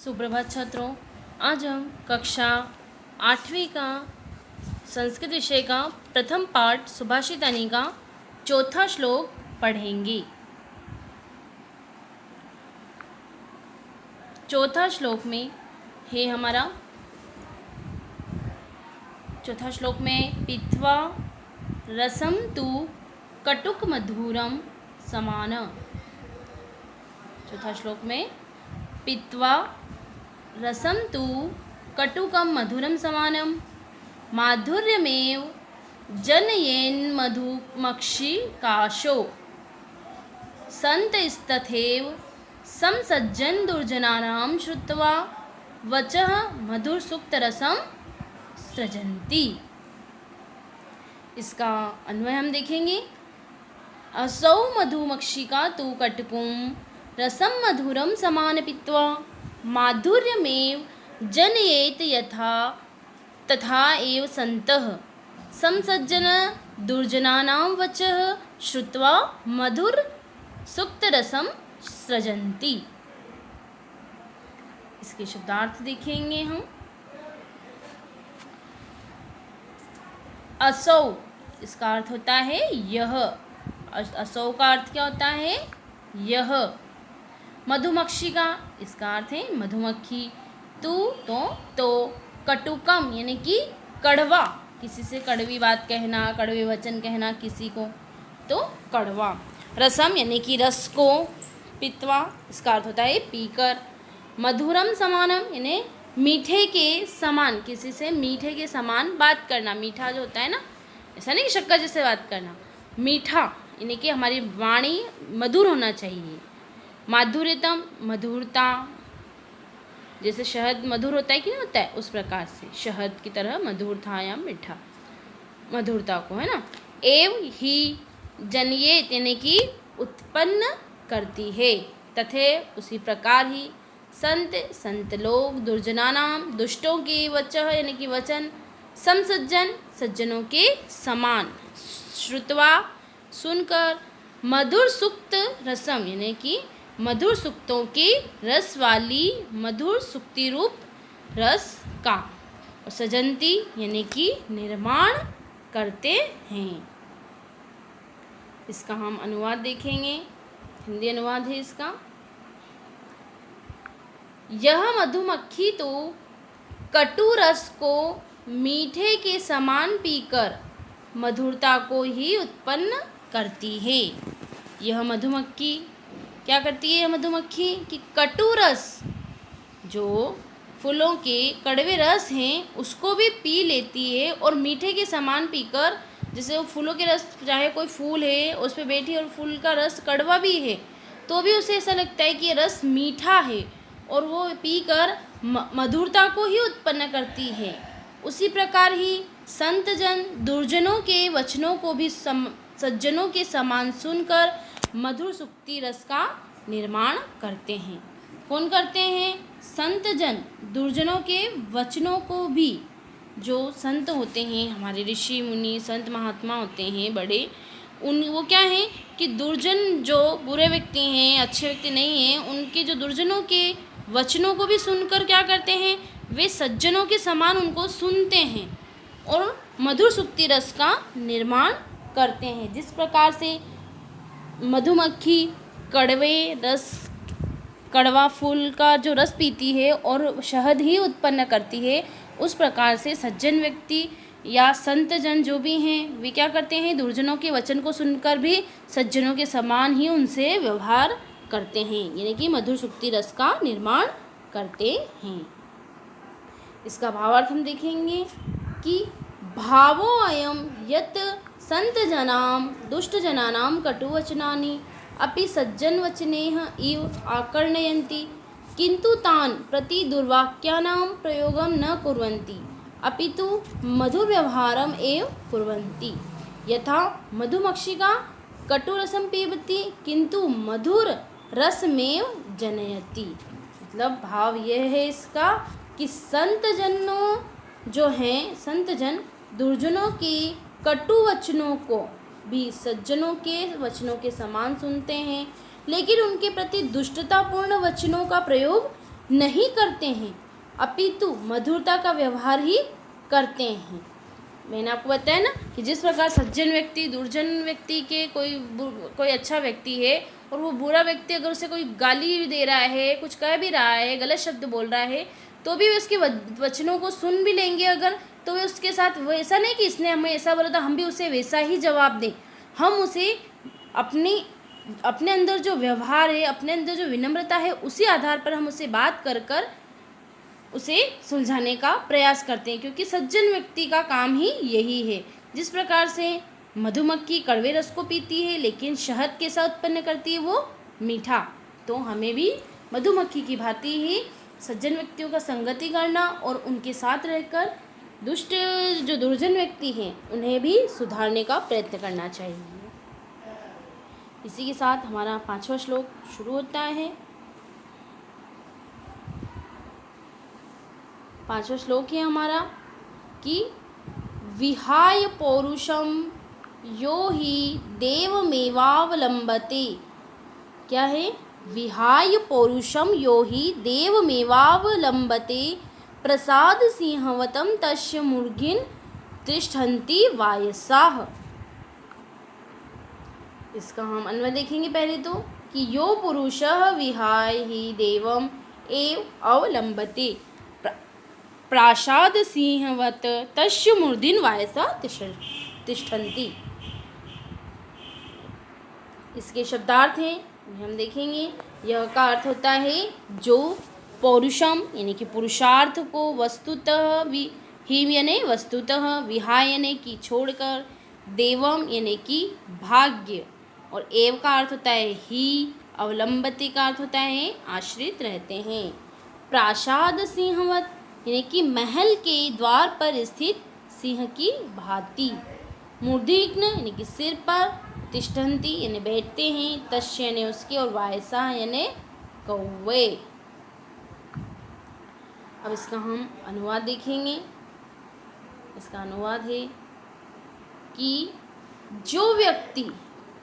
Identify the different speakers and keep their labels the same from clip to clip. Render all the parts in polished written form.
Speaker 1: सुप्रभात छात्रों, आज हम कक्षा 8वीं का संस्कृत विषय का प्रथम पाठ सुभाषितानी का चौथा श्लोक पढ़ेंगे। चौथा श्लोक में है हमारा चौथा श्लोक में पीत्वा रसम तु कटुक मधुरम समान। चौथा श्लोक में पीत्वा रसम तु कटुकम मधुरम समानम माधुर्यमेव जनयेन मधुमक्षिकाशो संतस्तथैव संसज्जन दुर्जनानां श्रुत्वा वचः मधुरसुक्तरसं सृजन्ति। इसका अन्वय हम देखेंगे। असौ मधुमक्षिका तु कटुकं रसम मधुरम समान पीत्वा माधुर्यमेव जनयेत यथा तथा एव संतः संसज्जन दुर्जनानां वचः श्रुत्वा मधुर सुक्तरसं सृजन्ति। इसके शब्दार्थ देखेंगे हम। असौ, इसका अर्थ होता है यह। असौ का अर्थ क्या होता है? यह। मधुमक्षिका, इसका अर्थ है मधुमक्खी। तू तो कटुकम यानी कि कड़वा, किसी से कड़वी बात कहना, कड़वे वचन कहना किसी को, तो कड़वा। रसम यानी कि रस को। पीत्वा, इसका अर्थ होता है पीकर। मधुरम समानम यानी मीठे के समान, किसी से मीठे के समान बात करना। मीठा जो होता है ना, ऐसा नहीं कि शक्कर जैसे बात करना, मीठा यानी कि हमारी वाणी मधुर होना चाहिए। माधुर्यतम, मधुरता, जैसे शहद मधुर होता है कि नहीं होता है, उस प्रकार से शहद की तरह मधुर था या मीठा, मधुरता को, है ना। एव ही जनयेत यानी कि उत्पन्न करती है। तथे उसी प्रकार ही संत लोग, दुर्जनानाम दुष्टों के वचः यानी कि वचन, समसज्जन सज्जनों के समान, श्रुत्वा सुनकर, मधुर सुक्त रसम यानी कि मधुर सुक्तों के रस वाली मधुर सुक्ति रूप रस का, और सजंती यानी कि निर्माण करते हैं। इसका हम अनुवाद देखेंगे। हिंदी अनुवाद है इसका। यह मधुमक्खी तो कटु रस को मीठे के समान पीकर मधुरता को ही उत्पन्न करती है। यह मधुमक्खी क्या करती है? यह मधुमक्खी कि कटु रस, जो फूलों के कड़वे रस हैं, उसको भी पी लेती है और मीठे के समान पीकर, जैसे वो फूलों के रस, चाहे कोई फूल है उस पर बैठी और फूल का रस कड़वा भी है तो भी उसे ऐसा लगता है कि ये रस मीठा है और वो पीकर मधुरता को ही उत्पन्न करती है। उसी प्रकार ही संतजन दुर्जनों के वचनों को भी सज्जनों के समान सुनकर मधुर सुक्ति रस का निर्माण करते हैं। कौन करते हैं? संतजन दुर्जनों के वचनों को भी, जो संत होते हैं, हमारे ऋषि मुनि संत महात्मा होते हैं बड़े, वो क्या है कि दुर्जन जो बुरे व्यक्ति हैं, अच्छे व्यक्ति नहीं हैं, उनके जो दुर्जनों के वचनों को भी सुनकर क्या करते हैं? वे सज्जनों के समान उनको सुनते हैं और मधुर सुक्ति रस का निर्माण करते हैं। जिस प्रकार से मधुमक्खी कड़वा फूल का जो रस पीती है और शहद ही उत्पन्न करती है, उस प्रकार से सज्जन व्यक्ति या संतजन जो भी हैं, वे क्या करते हैं? दुर्जनों के वचन को सुनकर भी सज्जनों के समान ही उनसे व्यवहार करते हैं, यानी कि मधुर सुक्ति रस का निर्माण करते हैं। इसका भावार्थ हम देखेंगे कि भावो अयम यत् संतजनां दुष्टजनानां कटुवचनानि अपि सज्जनवचनैः इव आकर्णयन्ति किन्तु तान् प्रति दुर्वाक्यानां प्रयोगं न कुर्वन्ति अपितु मधुरव्यवहारम् एव कुर्वन्ति। यथा मधुमक्षिका कटुरसं पिबति किन्तु मधुर रसमेव जनयति। मतलब भाव यह है इसका कि संतजनों जो हैं, संतजन दुर्जनों के कटु वचनों को भी सज्जनों के वचनों के समान सुनते हैं, लेकिन उनके प्रति दुष्टतापूर्ण वचनों का प्रयोग नहीं करते हैं, अपितु मधुरता का व्यवहार ही करते हैं। मैंने आपको बताया ना कि जिस प्रकार सज्जन व्यक्ति दुर्जन व्यक्ति के कोई अच्छा व्यक्ति है और वो बुरा व्यक्ति अगर उसे कोई गाली दे रहा है, कुछ कह भी रहा है, गलत शब्द बोल रहा है, तो भी वे उसके वचनों को सुन भी लेंगे अगर, तो वे उसके साथ वैसा नहीं कि इसने हमें ऐसा बोला था हम भी उसे वैसा ही जवाब दें। हम उसे अपने अंदर जो व्यवहार है, अपने अंदर जो विनम्रता है, उसी आधार पर हम उसे बात कर कर उसे सुलझाने का प्रयास करते हैं, क्योंकि सज्जन व्यक्ति का काम ही यही है। जिस प्रकार से मधुमक्खी कड़वे रस को पीती है लेकिन शहद कैसा उत्पन्न करती है, वो मीठा, तो हमें भी मधुमक्खी की भांति ही सज्जन व्यक्तियों का संगति करना और उनके साथ रहकर दुष्ट जो दुर्जन व्यक्ति हैं उन्हें भी सुधारने का प्रयत्न करना चाहिए। इसी के साथ हमारा 5वां श्लोक शुरू होता है। 5वां श्लोक है हमारा कि विहाय पौरुषम यो ही देवमेवावलंबते। क्या है? विहाय पौरुषम यो ही देवमेवावलंबते प्रसाद सिंहवतम तस्य मुर्गिन तिष्ठन्ति वायसाः। इसका हम अन्वय देखेंगे पहले तो कि यो पुरुषः विहाय ही देवम एव अवलंबते प्रासाद सिंहवत तस्य मूर्धनि वायसा तिष्ठन्ति। इसके शब्दार्थ हैं हम देखेंगे। यह का अर्थ होता है जो पौरुषम यानी कि पुरुषार्थ को वस्तुतः ही यानी वस्तुतः, विहाय यानी कि छोड़कर, देवम यानी कि भाग्य, और एव का अर्थ होता है ही, अवलंबते का अर्थ होता है आश्रित रहते हैं। प्रासाद सिंहवत यानी कि महल के द्वार पर स्थित सिंह की भांति, मूर्धन्य यानी कि सिर पर, तिष्ठन्ति यानी बैठते हैं, तस्य यानी उसके, और वायसा यानी कौवे। अब इसका हम अनुवाद देखेंगे। इसका अनुवाद है कि जो व्यक्ति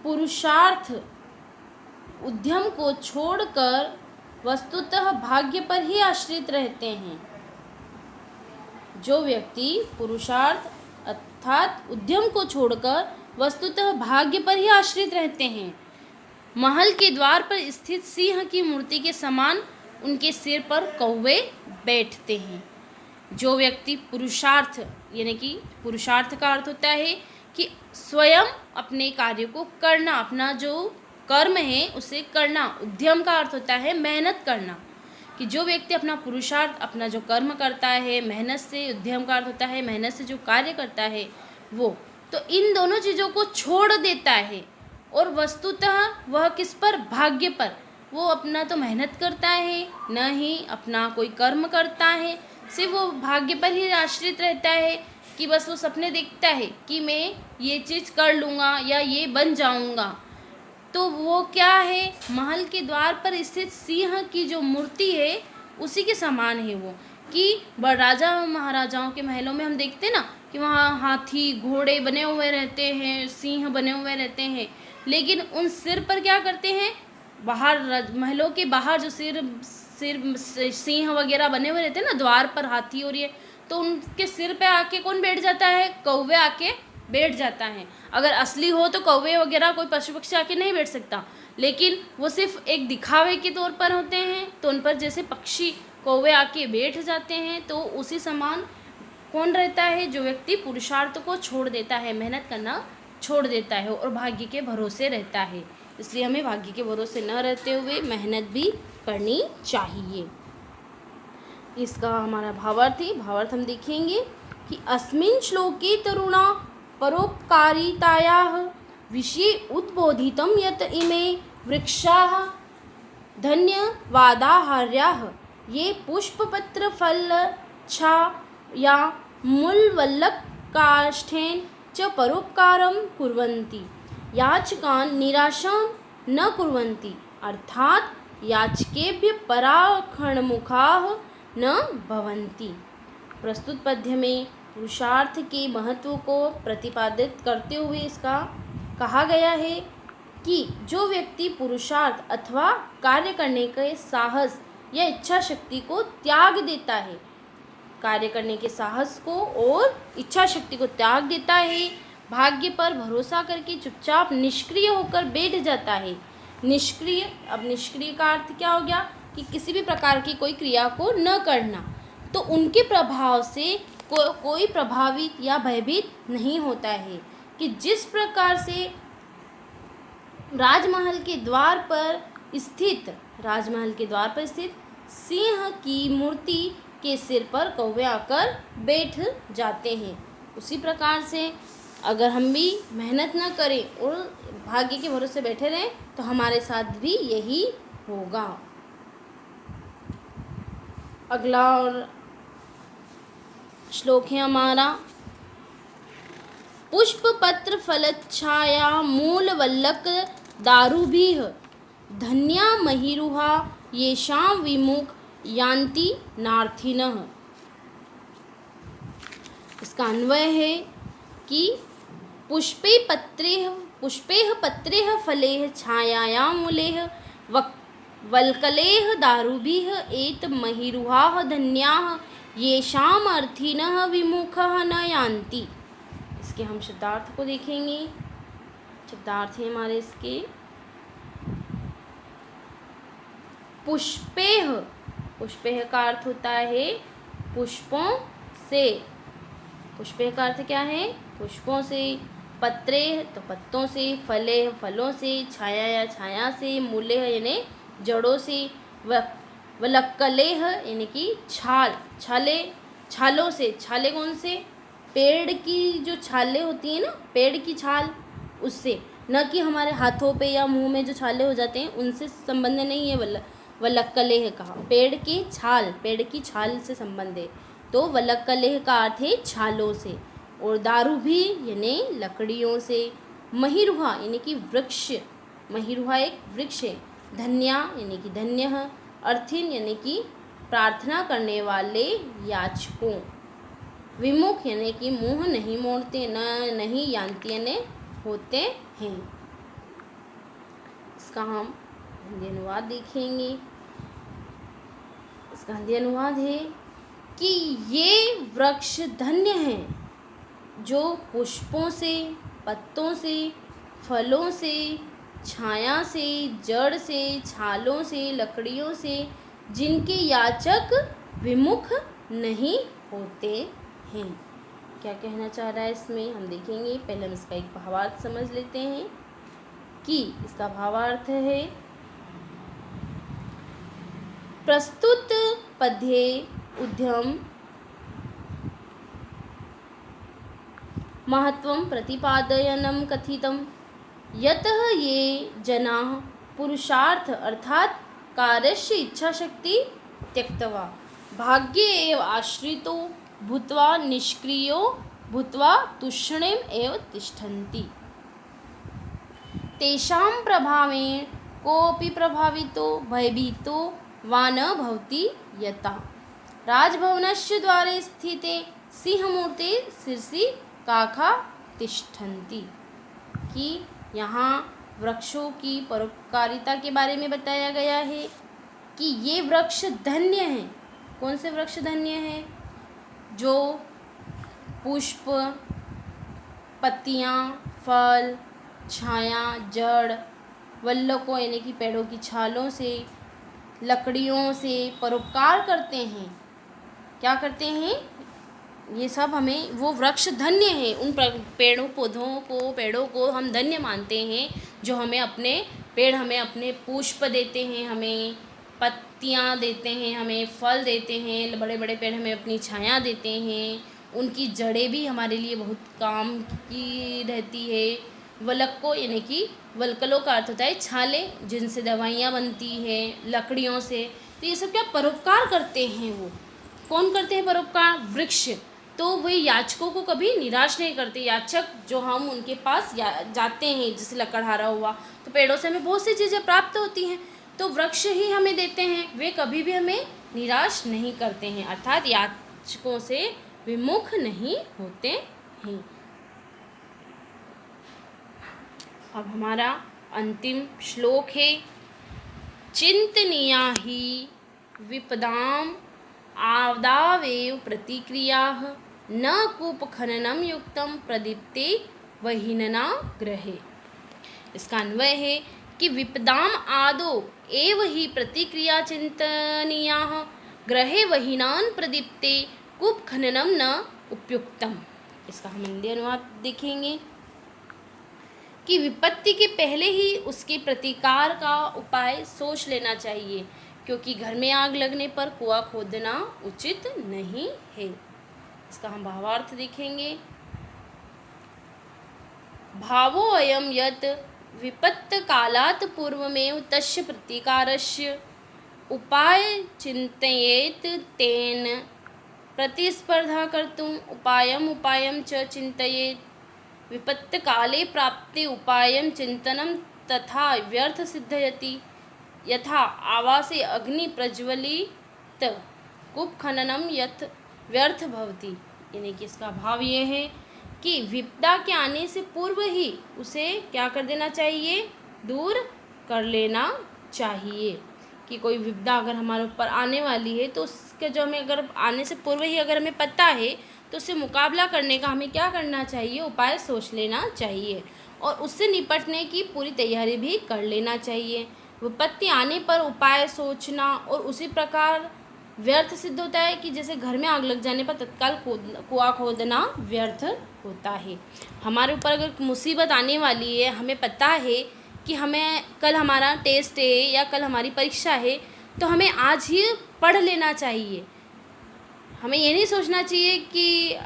Speaker 1: पुरुषार्थ उद्यम को छोड़कर वस्तुतः भाग्य पर ही आश्रित रहते हैं, जो व्यक्ति पुरुषार्थ अर्थात उद्यम को छोड़कर वस्तुतः भाग्य पर ही आश्रित रहते हैं, महल के द्वार पर स्थित सिंह की मूर्ति के समान उनके सिर पर कौवे बैठते हैं। जो व्यक्ति पुरुषार्थ यानी कि पुरुषार्थ का अर्थ होता है कि स्वयं अपने कार्य को करना, अपना जो कर्म है उसे करना। उद्यम का अर्थ होता है मेहनत करना, कि जो व्यक्ति अपना पुरुषार्थ, अपना जो कर्म करता है मेहनत से, उद्यम का अर्थ होता है मेहनत से जो कार्य करता है वो, तो इन दोनों चीज़ों को छोड़ देता है और वस्तुतः वह किस पर? भाग्य पर। वो अपना तो मेहनत करता है, न ही अपना कोई कर्म करता है, सिर्फ वो भाग्य पर ही आश्रित रहता है कि बस वो सपने देखता है कि मैं ये चीज़ कर लूँगा या ये बन जाऊँगा। तो वो क्या है? महल के द्वार पर स्थित सिंह की जो मूर्ति है उसी के समान है वो, कि राजा महाराजाओं के महलों में हम देखते हैं ना कि वहाँ हाथी घोड़े बने हुए रहते हैं, सिंह बने हुए रहते हैं, लेकिन उन सिर पर क्या करते हैं? बाहर महलों के बाहर जो सिर सिंह वगैरह बने हुए रहते हैं ना द्वार पर, हाथी और ये, तो उनके सिर पे आके कौन बैठ जाता है? कौवे आके बैठ जाता है। अगर असली हो तो कौवे वगैरह कोई पशु पक्षी आके नहीं बैठ सकता, लेकिन वो सिर्फ एक दिखावे के तौर पर होते हैं, तो उन पर जैसे पक्षी कौवे आके बैठ जाते हैं। तो उसी समान कौन रहता है? जो व्यक्ति पुरुषार्थ को छोड़ देता है, मेहनत करना छोड़ देता है और भाग्य के भरोसे रहता है। इसलिए हमें भाग्य के भरोसे न रहते हुए मेहनत भी करनी चाहिए। इसका हमारा भावार्थ है। भावार्थ हम देखेंगे कि अस्मिन् श्लोके तरुणा परोपकारितायाः विषये उद्बोधितं यत् इमे वृक्षाः धन्यवादार्हाः ये पुष्पपत्रफलच्छा या मूलवल्लकाष्ठेन च परोपकारं कुर्वन्ति याचकान् निराशां न कुर्वन्ति, अर्थात याचकेभ्य पराखण्डमुखाः न भवन्ति। प्रस्तुत पद्य में पुरुषार्थ के महत्व को प्रतिपादित करते हुए इसका कहा गया है कि जो व्यक्ति पुरुषार्थ अथवा कार्य करने के साहस या इच्छा शक्ति को त्याग देता है। कार्य करने के साहस को और इच्छा शक्ति को त्याग देता है। भाग्य पर भरोसा करके चुपचाप निष्क्रिय होकर बैठ जाता है। निष्क्रिय, अब निष्क्रिय का अर्थ क्या हो गया कि किसी भी प्रकार की कोई क्रिया को न करना। तो उनके प्रभाव से कोई प्रभावित या भयभीत नहीं होता है। कि जिस प्रकार से राजमहल के द्वार पर स्थित सिंह की मूर्ति के सिर पर कौवे आकर बैठ जाते हैं, उसी प्रकार से अगर हम भी मेहनत न करें और भाग्य के भरोसे बैठे रहें तो हमारे साथ भी यही होगा। अगला और श्लोक है हमारा, पुष्प पत्र फलच्छाया मूल वल्लक दारुभिः धन्या महिरुहा येषां विमुख यान्ति नार्थिनः। इसका अन्वय है कि पुष्पैः पत्रैः फलैः छायायां मूलैः वल्कलैः दारुभिः एत महिरुहाः धन्याः येषाम् अर्थिनः विमुखः न यान्ति। इसके हम शब्दार्थ को देखेंगे। शब्दार्थ है हमारे इसके, पुष्पैः, पुष्पैः का अर्थ होता है पुष्पों से। पुष्पैः का अर्थ क्या है? पुष्पों से। पत्रेः तो पत्तों से, फलेः फलों से, छाया या छाया से, मूलेः यानी जड़ों से, वलक्कलेः यानी कि छालों से। छाले कौन से? पेड़ की जो छाले होती हैं ना, पेड़ की छाल, उससे, न कि हमारे हाथों पे या मुंह में जो छाले हो जाते हैं उनसे संबंध नहीं है। वलक्कलेह कहा, पेड़ की छाल से संबंध है। तो वलक्कलेह का अर्थ है छालों से। और दारू भी यानी लकड़ियों से। महिरुहा यानी कि वृक्ष, महिरुहा एक वृक्ष है। धन्या यानी कि धन्य। अर्थिन यानी कि प्रार्थना करने वाले याचकों। विमुख यानी कि मुंह नहीं मोड़ते, नहीं यान्ति यानी होते हैं। इसका हम हिंदी अनुवाद देखेंगे। इसका हिंदी अनुवाद है कि ये वृक्ष धन्य हैं जो पुष्पों से, पत्तों से, फलों से, छाया से, जड़ से, छालों से, लकड़ियों से, जिनके याचक विमुख नहीं होते हैं। क्या कहना चाह रहा है इसमें हम देखेंगे। पहले हम इसका एक भावार्थ समझ लेते हैं कि इसका भावार्थ है, प्रस्तुत पद्ये उद्यम महत्वं प्रतिपादयनं कथितं यतः ये जनाः पुरुषार्थ अर्थात कार्यस्य इच्छाशक्ति त्यक्त्वा भाग्ये एव आश्रितो भूत्वा निष्क्रियो भूत्वा तूष्णीम् एव तिष्ठन्ति। तेषां प्रभावेण कोऽपि प्रभावितो भयभीतो वा न भवति यथा राजभवनस्य द्वारे स्थिते सिंहमूर्ते शिरसि काका तिष्ठन्ति। कि यहाँ वृक्षों की परोपकारिता के बारे में बताया गया है कि ये वृक्ष धन्य हैं। कौन से वृक्ष धन्य हैं? जो पुष्प, पत्तियाँ, फल, छाया, जड़, वल्लकों यानी कि पेड़ों की छालों से, लकड़ियों से परोपकार करते हैं। क्या करते हैं? ये सब हमें, वो वृक्ष धन्य है। उन पेड़ों को हम धन्य मानते हैं जो हमें अपने पुष्प देते हैं, हमें पत्तियाँ देते हैं, हमें फल देते हैं। बड़े बड़े पेड़ हमें अपनी छाया देते हैं। उनकी जड़ें भी हमारे लिए बहुत काम की रहती है। वलक्को यानी कि वल्कलों का अर्थ होता है छाले, जिनसे दवाइयाँ बनती हैं, लकड़ियों से। तो ये सब क्या परोपकार करते हैं। वो कौन करते हैं परोपकार? वृक्ष। तो वे याचकों को कभी निराश नहीं करते। याचक जो हम उनके पास जाते हैं, जैसे लकड़हारा हुआ, तो पेड़ों से हमें बहुत सी चीज़ें प्राप्त होती हैं, तो वृक्ष ही हमें देते हैं। वे कभी भी हमें निराश नहीं करते हैं, अर्थात याचकों से विमुख नहीं होते हैं। अब हमारा अंतिम श्लोक है, चिंतनीया ही विपदाम आदावेव प्रतिक्रियाः न कूपखननं युक्तं प्रदीप्ते वह्निना ग्रहे। इसका अन्वय है कि विपदाम आदो एव ही प्रतिक्रिया चिंतनीयाः ग्रहे वह्निनान् प्रदीप्ते कूपखननं न उपयुक्तम। इसका हम हिंदी अनुवाद देखेंगे कि विपत्ति के पहले ही उसके प्रतिकार का उपाय सोच लेना चाहिए, क्योंकि घर में आग लगने पर कुआं खोदना उचित नहीं है। इसका हम भावार्थ देखेंगे। भावो अयं यत् विपत्त कालात् पूर्वमेव तस्य प्रतिकारस्य उपाय चिन्तयेत् तेन प्रतिस्पर्धा कर्तुम् उपायं च चिन्तयेत्। विपत्तकाले प्राप्ते उपायं चिन्तनं तथा व्यर्थ सिद्धयति यथा आवासे अग्नि प्रज्वलित कूपखननं यथ व्यर्थ भवति। यानी कि इसका भाव ये है कि विपदा के आने से पूर्व ही उसे क्या कर देना चाहिए, दूर कर लेना चाहिए। कि कोई विपदा अगर हमारे ऊपर आने वाली है तो उसके जो हमें अगर आने से पूर्व ही अगर हमें पता है तो उससे मुकाबला करने का हमें क्या करना चाहिए, उपाय सोच लेना चाहिए और उससे निपटने की पूरी तैयारी भी कर लेना चाहिए। विपत्ति आने पर उपाय सोचना और उसी प्रकार व्यर्थ सिद्ध होता है कि जैसे घर में आग लग जाने पर तत्काल कुआं खोदना व्यर्थ होता है। हमारे ऊपर अगर मुसीबत आने वाली है, हमें पता है कि हमें कल हमारा टेस्ट है या कल हमारी परीक्षा है, तो हमें आज ही पढ़ लेना चाहिए। हमें ये नहीं सोचना चाहिए कि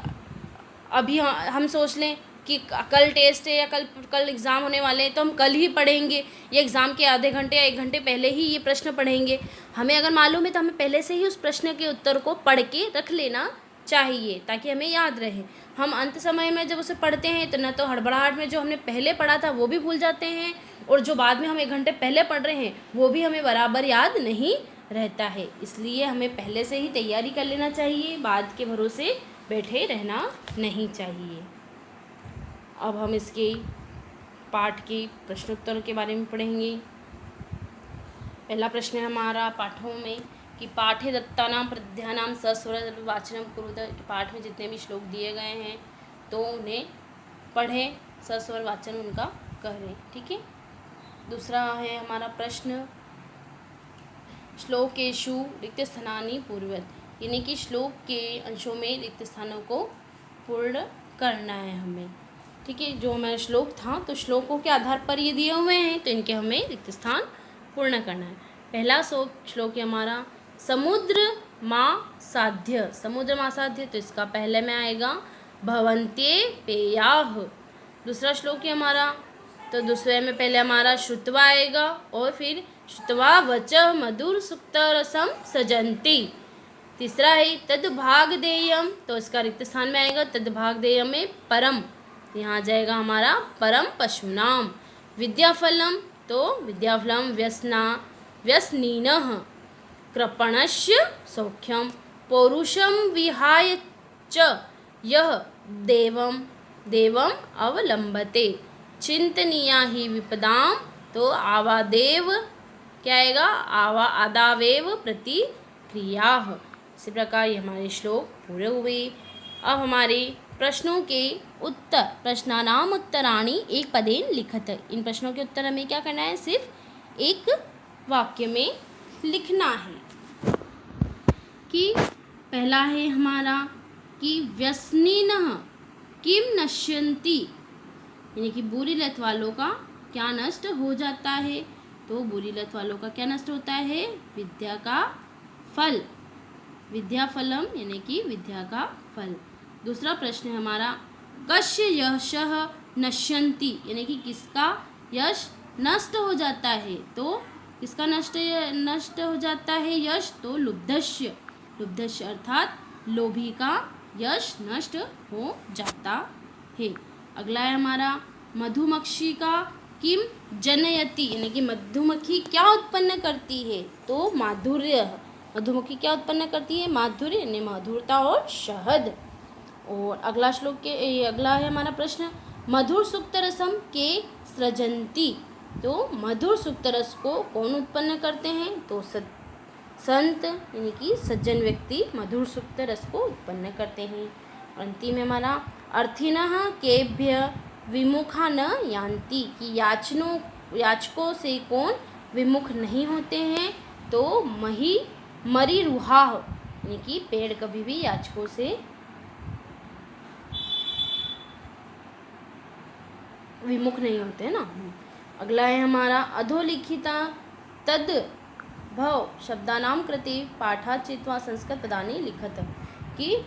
Speaker 1: अभी हम सोच लें कि कल टेस्ट है या कल एग्ज़ाम होने वाले हैं तो हम कल ही पढ़ेंगे या एग्ज़ाम के आधे घंटे या 1 घंटे पहले ही ये प्रश्न पढ़ेंगे। हमें अगर मालूम है तो हमें पहले से ही उस प्रश्न के उत्तर को पढ़ के रख लेना चाहिए ताकि हमें याद रहे। हम अंत समय में जब उसे पढ़ते हैं तो न तो हड़बड़ाहट में जो हमने पहले पढ़ा था वो भी भूल जाते हैं और जो बाद में हम 1 घंटे पहले पढ़ रहे हैं वो भी हमें बराबर याद नहीं रहता है। इसलिए हमें पहले से ही तैयारी कर लेना चाहिए, बाद के भरोसे बैठे रहना नहीं चाहिए। अब हम इसके पाठ के प्रश्नोत्तर के बारे में पढ़ेंगे। पहला प्रश्न है हमारा पाठों में कि पाठे दत्तानां पद्यानां सस्वर वाचनम कुरुत। पाठ में जितने भी श्लोक दिए गए हैं तो उन्हें पढ़ें, सस्वर वाचन उनका करें। ठीक है। दूसरा है हमारा प्रश्न श्लोकेषु रिक्त स्थानानि पूर्वत, यानी कि श्लोक के अंशों में रिक्त स्थानों को पूर्ण करना है हमें। ठीक है। जो हमारा श्लोक था तो श्लोकों के आधार पर ये दिए हुए हैं तो इनके हमें रिक्त स्थान पूर्ण करना है। पहला श्लोक है हमारा समुद्र माँ साध्य। समुद्र माँ साध्य तो इसका पहले में आएगा भवन्ते पेयाः। दूसरा श्लोक है हमारा तो दूसरे में पहले हमारा श्रुत्वा आएगा और फिर श्रुत्वा वचः मधुर सुक्तरसम सजन्ति। तीसरा है तद्भागदेयम तो इसका रिक्त स्थान में आएगा तद्भागदेयम में परम, यहाँ आ जाएगा हमारा परम पशूनाम। विद्याफलम तो विद्याफलम व्यसनीनः कृपणस्य सौख्यम पौरुषम विहाय च यह देवम अवलंबते चिंतनीया ही विपदाम तो आवादेव क्या आएगा, आदावेव प्रतिक्रियाः। इसी प्रकार ये हमारे श्लोक पूरे हुए। अब हमारे प्रश्नों के उत्तर, प्रश्नानाम उत्तराणि एक पदेन लिखत। इन प्रश्नों के उत्तर हमें क्या करना है, सिर्फ एक वाक्य में लिखना है। कि पहला है हमारा कि व्यसनिनः किम नश्यन्ति, यानी कि बुरी लत वालों का क्या नष्ट हो जाता है। तो बुरी लत वालों का क्या नष्ट होता है, विद्या का फल, विद्याफलम यानी कि विद्या का फल। दूसरा प्रश्न है हमारा कस्य यशः नश्यन्ति, यानी कि किसका यश नष्ट हो जाता है। तो किसका नष्ट हो जाता है यश, तो लुब्धस्य अर्थात लोभी का यश नष्ट हो जाता है। अगला है हमारा मधुमक्षी का किम जनयति, यानी कि मधुमक्खी क्या उत्पन्न करती है, तो माधुर्य। मधुमक्खी क्या उत्पन्न करती है, माधुर्य यानी मधुरता और शहद। और अगला है हमारा प्रश्न मधुर सुक्त रसम के सृजन्ति, तो मधुर सुक्त रस को कौन उत्पन्न करते हैं, तो संत यानी कि सज्जन व्यक्ति मधुर सुक्त रस को उत्पन्न करते हैं। अंतिम है हमारा अर्थिनः केभ्य विमुखा न यान्ति, कि याचकों से कौन विमुख नहीं होते हैं, तो मरीरुहाः यानी कि पेड़ कभी भी याचकों से विमुख नहीं होते ना। अगला है हमारा अधोलिखिता तद्भव शब्दानां कृते पाठात् चित्वा संस्कृत पदानि लिखत, कि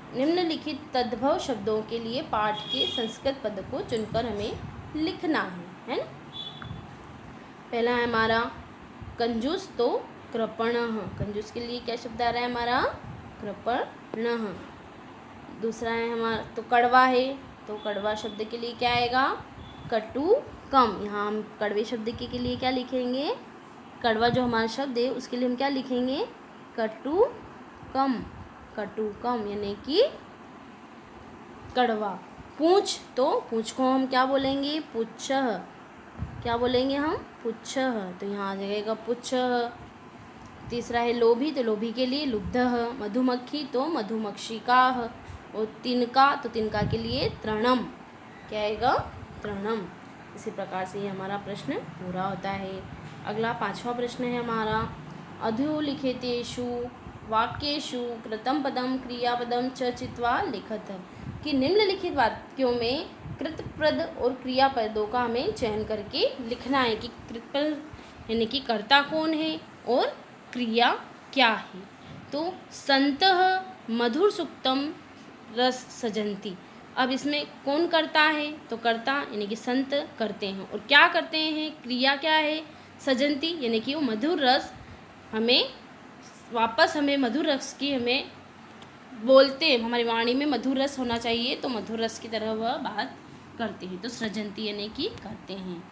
Speaker 1: निम्नलिखित तद्भव शब्दों के लिए पाठ के संस्कृत पद को चुनकर हमें लिखना है ना। पहला है हमारा कंजूस, तो कृपणः, कंजूस के लिए क्या शब्द आ रहा है हमारा कृपणः। दूसरा है हमारा तो कड़वा है, तो कड़वा शब्द के लिए क्या आएगा कटु कम। यहाँ हम कड़वे शब्द के लिए क्या लिखेंगे, कड़वा जो हमारा शब्द है उसके लिए हम क्या लिखेंगे कटु कम, कटु कम यानी कि कड़वा। पूंछ, तो पूंछ को हम क्या बोलेंगे पुच्छः, क्या बोलेंगे हम पुच्छः, तो यहाँ आ जाएगा पुच्छः। तीसरा है लोभी, तो लोभी के लिए लुब्धः। मधुमक्खी, तो मधुमक्षिकाः। और तिनका, तो तिनका के लिए तृणम, क्या आएगा तृणम। इसी प्रकार से ये हमारा प्रश्न पूरा होता है। अगला 5वां प्रश्न है हमारा अधोलिखितेषु वाक्येषु कृतं पदं क्रियापदं च चित्वा लिखत, कि निम्नलिखित वाक्यों में कृतपद और क्रियापदों का हमें चयन करके लिखना है कि कृतपद यानी कि कर्ता कौन है और क्रिया क्या है। तो संतः मधुर सुक्तम रस सजन्ति, अब इसमें कौन करता है, तो कर्ता यानी कि संत करते हैं, और क्या करते हैं क्रिया क्या है सजन्ति यानी कि वो मधुर रस हमें वापस हमें मधुर रस की हमें बोलते हैं, हमारी वाणी में मधुर रस होना चाहिए, तो मधुर रस की तरह वह बात करते हैं, तो सृजन्ति यानी कि करते हैं।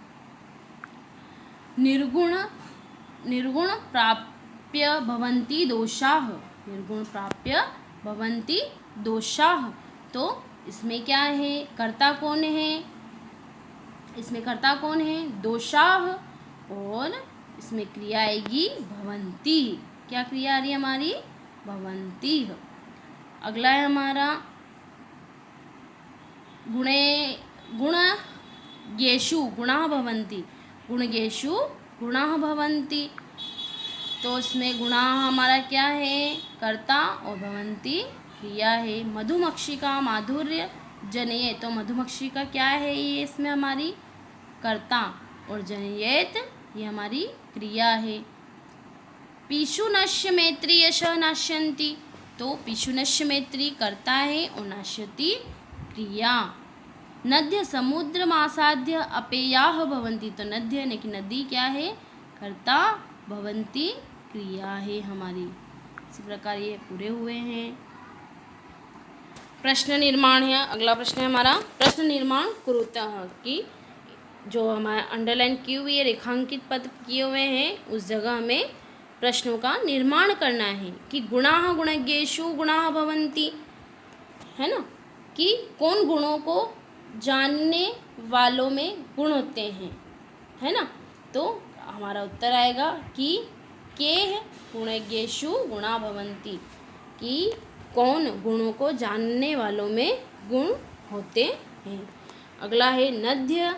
Speaker 1: निर्गुण प्राप्य भवन्ति दोषाः, निर्गुण प्राप्य भवन्ति दोषाः, तो इसमें क्या है कर्ता कौन है, इसमें कर्ता कौन है दोषाः, और इसमें क्रिया आएगी भवन्ति, क्या क्रिया आ रही है हमारी भवन्ति। अगला है हमारा गुणज्ञेषु गुणाः भवन्ति, गुणज्ञेषु गुणाः भवन्ति, तो इसमें गुणाः हमारा क्या है कर्ता और भवन्ति क्रिया है। मधुमक्षिका माधुर्य जनयेत, तो मधुमक्षिका क्या है ये इसमें हमारी कर्ता, और जनयेत ये हमारी क्रिया है। पीशुनश्य मैत्री यशः नाश्यन्ति, तो पीशुनश्य मैत्री कर्ता है और नाश्यति क्रिया। नद्य समुद्रमासाद्य अपेयाः भवन्ति, तो नद्य यानी कि नदी क्या है कर्ता, भवन्ति क्रिया है हमारी। इसी प्रकार ये पूरे हुए हैं। प्रश्न निर्माण है, अगला प्रश्न है हमारा प्रश्न निर्माण कुरुतः, कि जो हमारा अंडरलाइन की हुई है रेखांकित पद किए हुए हैं उस जगह हमें प्रश्नों का निर्माण करना है। कि गुणाः गुणज्ञेषु गुणाः भवन्ति, है ना, कि कौन गुणों को जानने वालों में गुण होते हैं, है ना, तो हमारा उत्तर आएगा कि के गुणज्ञेषु गुणा भवन्ति, कि कौन गुणों को जानने वालों में गुण होते हैं। अगला है नद्य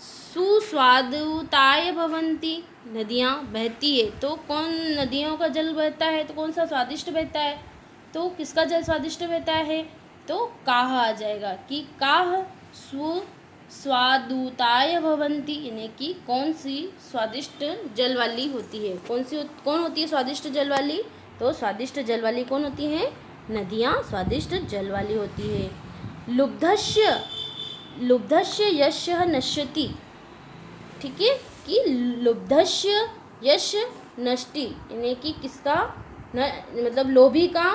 Speaker 1: सुस्वादुताय भवन्ति, नदियाँ बहती है तो कौन नदियों का जल बहता है तो कौन सा स्वादिष्ट बहता है, तो किसका जल स्वादिष्ट बहता है, तो काह आ जाएगा कि काह स्वादुताय भवन्ति, यानी कि कौन सी स्वादिष्ट जल वाली होती है, कौन होती है स्वादिष्ट जल वाली, तो स्वादिष्ट जल वाली कौन होती है, नदियाँ स्वादिष्ट जल वाली होती है। लुब्धस्य यशः नश्यति, ठीक है, कि लुब्धस्य यश नष्टि, यानी कि किसका मतलब लोभी का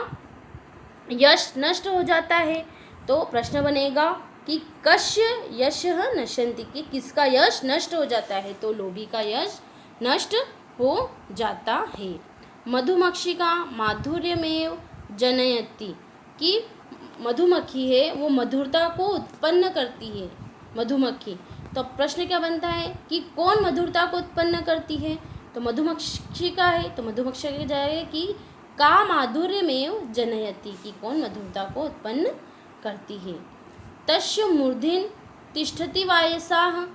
Speaker 1: यश नष्ट हो जाता है, तो प्रश्न बनेगा कि कस्य यशः नश्यन्ति, कि किसका यश नष्ट हो जाता है, तो लोभी का यश नष्ट हो जाता है। मधुमक्षिका माधुर्यमेव जनयति, कि मधुमक्खी है वो मधुरता को उत्पन्न करती है मधुमक्खी, तो प्रश्न क्या बनता है कि कौन मधुरता को उत्पन्न करती है, तो मधुमक्षी का है, तो मधुमक्षी की जाएगा कि का माधुर्यमेव जनयति, कि कौन मधुरता को उत्पन्न करती है। तस्य मूर्धिन तिष्ठति वायसाः,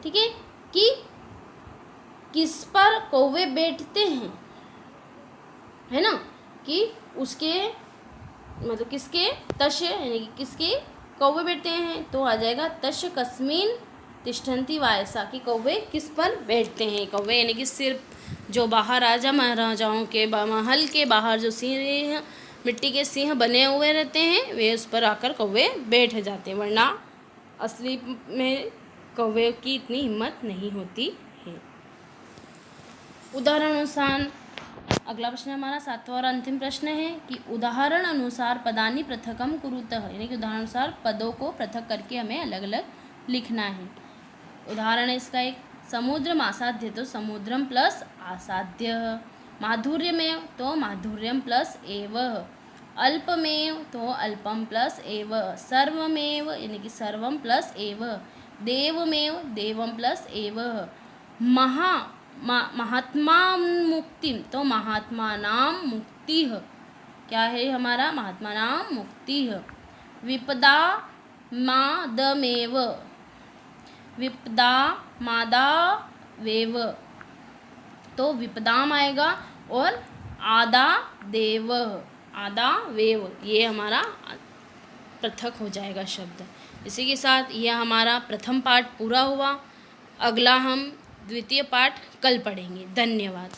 Speaker 1: ठीक है, कि किस पर कौवे बैठते हैं, है ना, कि उसके मतलब किसके, तस्य यानी कि किसके कौवे बैठते हैं, तो आ जाएगा तस्य कस्मिन तिष्ठन्ति वायसा, कि कौवे किस पर बैठते हैं। कौवे यानी कि सिर्फ जो बाहर राजा महाराजाओं के महल के बाहर जो सिंह, मिट्टी के सिंह बने हुए रहते हैं, वे उस पर आकर कौवे बैठ जाते हैं, वरना असली में कौवे की इतनी हिम्मत नहीं होती है। उदाहरण अनुसार अगला प्रश्न हमारा 7वां और अंतिम प्रश्न है कि उदाहरण अनुसार पदानि पृथकम कुरुतः, यानी कि उदाहरण अनुसार पदों को पृथक करके हमें अलग अलग लिखना है। उदाहरण है इसका एक, समुद्रम आसाध्य तो समुद्रम प्लस आसाध्य, माधुर्यमेव तो माधुर्यम प्लस एव, अल्पमेव तो अल्पम प्लस एव, सर्वमेव यानी कि सर्वम प्लस एव, देवमेव देवम प्लस एव, महात्मा मुक्ति तो महात्मा नाम मुक्ति, क्या है हमारा महात्मा नाम मुक्ति, विपदा मादमेव विपदा मादावेव, तो विपदाम आएगा और आदा देव आदा वेव, ये हमारा पृथक हो जाएगा शब्द। इसी के साथ यह हमारा प्रथम पाठ पूरा हुआ। अगला हम द्वितीय पाठ कल पढ़ेंगे। धन्यवाद।